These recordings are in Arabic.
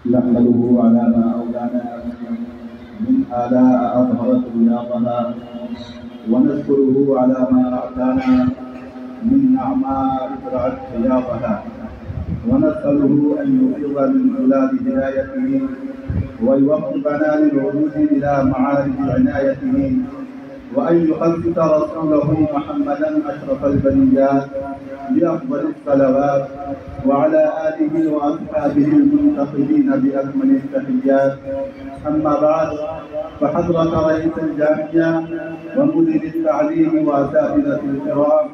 نحمده على ما أولانا من آلاء أظهرت رياضها، ونشكره على ما أعطانا من نعماء ازرعت خياطها، ونسأله أن يفيض من خلال هدايته ويوفقنا للعروج إلى معارج عنايته، وأن يخصص رسوله محمدا أشرف البريات بأفضل الصلوات، وعلى آله وأصحابه المنتقلين بأكمل التحيات. أما بعد، فحضرة رئيس الجامعة ومدير التعليم وأساتذة الكرام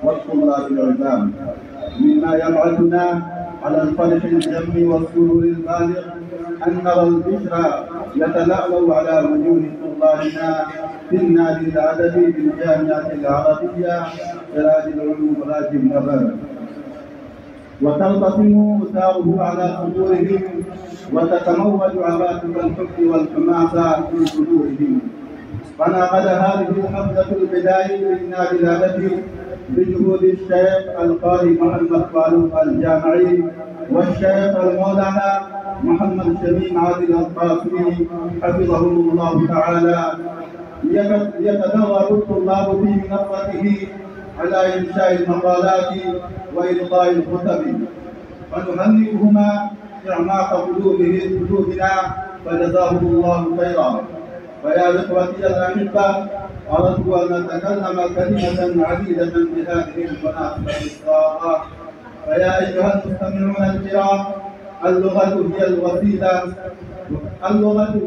والطلاب العظام، مما يبعثنا على الفرح الجم والسرور البالغ أن نرى البشرى يتلألأ على وجوه طلابنا في النادي الأدبي بالجامعة العربية سراج العلوم راجي النظر، وترتسم أثاره على صدورهم، وتتموج عواطف الحب والحماسة في صدورهم. فناقض هذه الحفلة البداية للنادي الأدبي بجهود الشيخ القارئ محمد فاروق الجامعي والشيخ المولانا محمد شميم عادل القاسمي حفظهم الله تعالى، يتدرب الطلاب في منصته على إنشاء المقالات وإلقاء الخطب، ونهنئهما إعماق قلوبنا فجزاهم الله خيرا. فيا إخوتي الأحبة، أردت أن أتكلم كلمة عديدة بهذه المناسبة الصارة. فيا أيها المستمعون الكرام، اللغة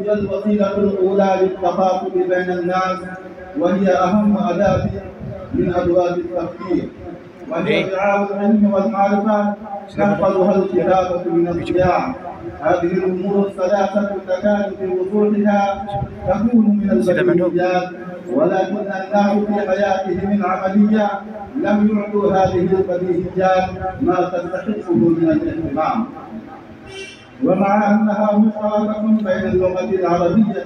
هي الوسيلة الأولى للتخاطب بين الناس، وهي أهم أداة من أدوات التفكير، وهي رعاء العلم والمعرفة تحفظها الكتابة من الضياع. هذه الأمور الثلاثة تكاد في وضوحها تكون من البديهيات، ولكن الناس في حياتهم العملية لم يعطوا هذه البديهيات ما تستحقه من الاهتمام. ومع أنها مشتركة بين اللغة العربية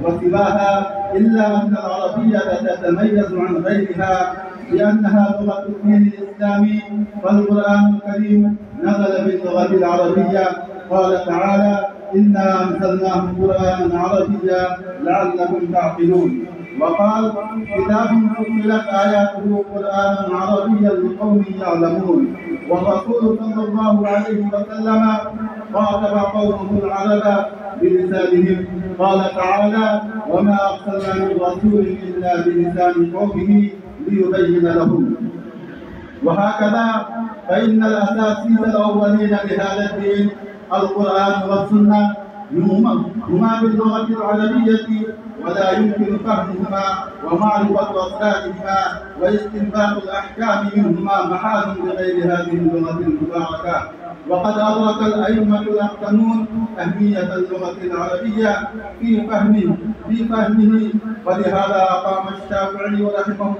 وسواها، إلا أن العربية تتميز عن غيرها بأنها لغة الدين الإسلامي، فالقرآن الكريم نزل باللغة العربية. قال تعالى: إنا أنزلناه قرآنا عربيا لعلكم تعقلون. وقال: كتاب فصلت آياته قرآنا عربيا لقوم يعلمون. والرسول صلى الله عليه وسلم خاطب قومه العرب بلسانهم. قال تعالى: وما أرسلنا من رسول إلا بلسان قومه ليبين لهم. وهكذا فإن الأساسيين الأولين لهذا الدين القرآن والسنة هما باللغة العربية، ولا يمكن فهمهما ومعرفة أسرارهما واستنباط الأحكام منهما محال بغير هذه اللغة المباركة. وقد أدرك الأئمة الأقدمون أهمية اللغة العربية في فهمه، ولهذا أقام الشافعي رحمه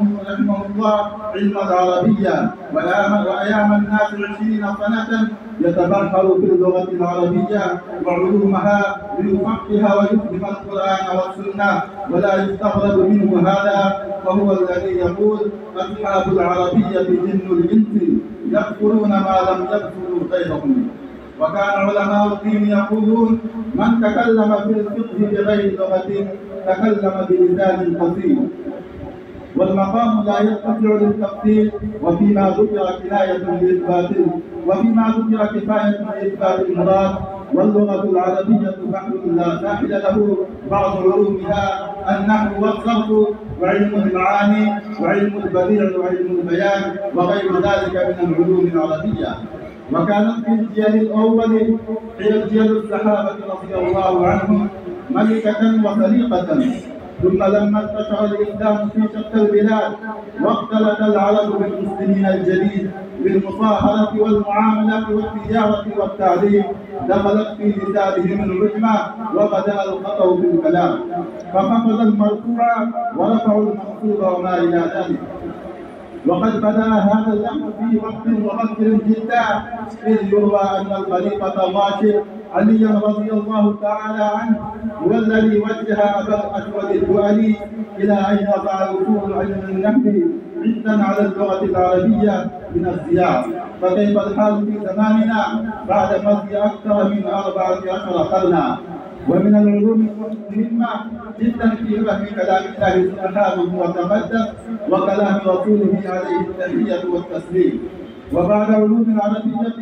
الله علم العربية، وأيام الناس 20 سنة يتبحر في اللغة العربية وعلومها ليفقه ويفهم القرآن والسنة، ولا يستغرب منه هذا، وهو الذي يقول: أصحاب العربية جن الإنس يذكرون ما لم يذكروا غيرهم. وكان علماء الدين يقولون: من تكلم في الفقه بغير لغة تكلم بلسان قصير. والمقام لا يتسع للتفصيل، وفيما ذكر كفاية لإثبات المراد. واللغة العربية بحر لا ساحل له، بعض علومها النحو والصرف وعلم المعاني وعلم البديع وعلم البيان وغير ذلك من العلوم العربية. وكانت في الجيل الأول هي جيل الصحابة رضي الله عنهم ملكة وسليقة، ثم لما انتشر الإسلام في شتى البلاد واختلط العرب بالمسلمين الجديد بالمصاهرة والمعاملة والتجارة والتعليم، دخلت في لسانهم العجمة وبدأ الخطأ في الكلام، فخفض المرفوع ورفعوا المخفوض وما إلى ذلك. وقد بدأ هذا الأمر في وقت مبكر جدا، إذ يروى أن الخليفة الراشد علي رضي الله تعالى عنه هو الذي وجه أبا الأسود الدؤلي إلى أن يضع أصول علم النحو عدا على اللغة العربية من الزيار، فكيف الحال في زماننا بعد مضي أكثر من 14 قرنا؟ ومن العلوم المهمة جدا في فهم كلام الله سبحانه وتقدس وكلام رسوله عليه التحية والتسليم. وبعد علوم العربية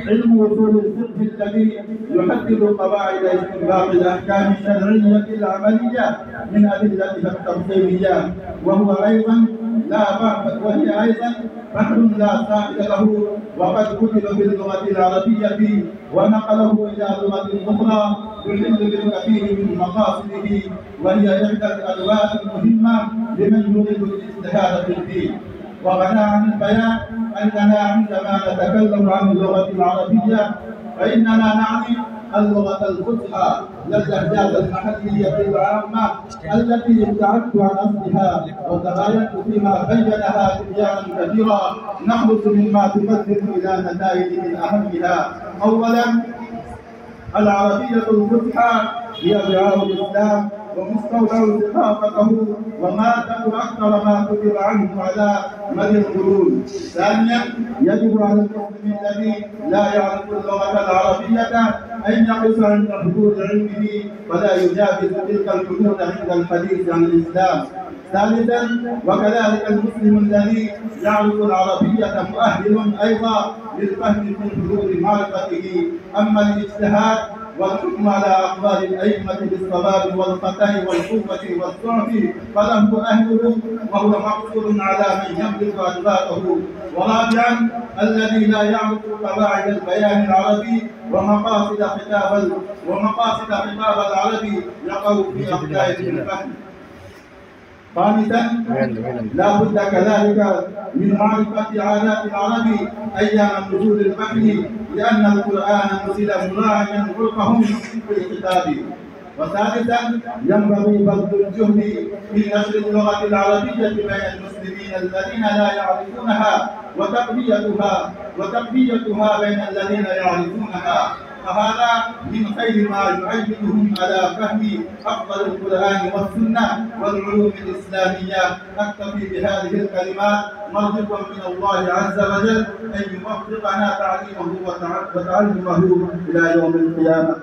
علم وصول الفقه الذي يحدد قواعد استنباط الأحكام الشرعية العملية من أدلتها التفصيلية، وهي أيضا بحر لا ساحل له، وقد كتب باللغة العربية ونقله إلى لغة أخرى يحل بالكثير من مقاصده، وهي إحدى الأدوات المهمة لمن يريد الاجتهاد في الدين. وغنى عن البيان أننا عندما نتكلم عن اللغة العربية فإننا نعني اللغة الفصحى لا اللهجات المحلية العامة التي ابتعدت عن أصلها وتغايرت فيما بينها تبيانا كثيرا نخلص مما تقدم إلى نتائج من أهمها. أولا، العربية الفصحى هي رعاية الإسلام ومستودع ثقافته ومادة أكثر ما كتب عنه على مدى القرون. ثانيا، يجب على المسلم الذي لا يعرف اللغة العربية أن يقف عند حدود علمه فلا يجاوز تلك الحدود عند الحديث عن الإسلام. ثالثا، وكذلك المسلم الذي يعرف العربية مؤهل أيضا للفهم في حدود معرفته. أما الاجتهاد والحكم على أقوال الأئمة بالصواب والخطأ والقوة والضعف فله أهله وهو مقصور على من يملك أدراكه. ورابعا، الذي لا يعرف قواعد البيان العربي ومقاصد خطاب العربي يقع في أخطاء الفهم. خامسا، لا بد كذلك من معرفة عادات العرب أيام نزول الوحي لأن القرآن نزل مراعيا عرفهم في الكتاب. وثالثا، ينبغي بذل الجهد في نشر اللغة العربية بين المسلمين الذين لا يعرفونها وتقويتها بين الذين يعرفونها، فهذا من خير ما يعينهم على فهم أفضل القرآن والسنة والعلوم الإسلامية. أكتفي بهذه الكلمات مرجوا من الله عز وجل أن يوفقنا تعليمه وتعلمه إلى يوم القيامة.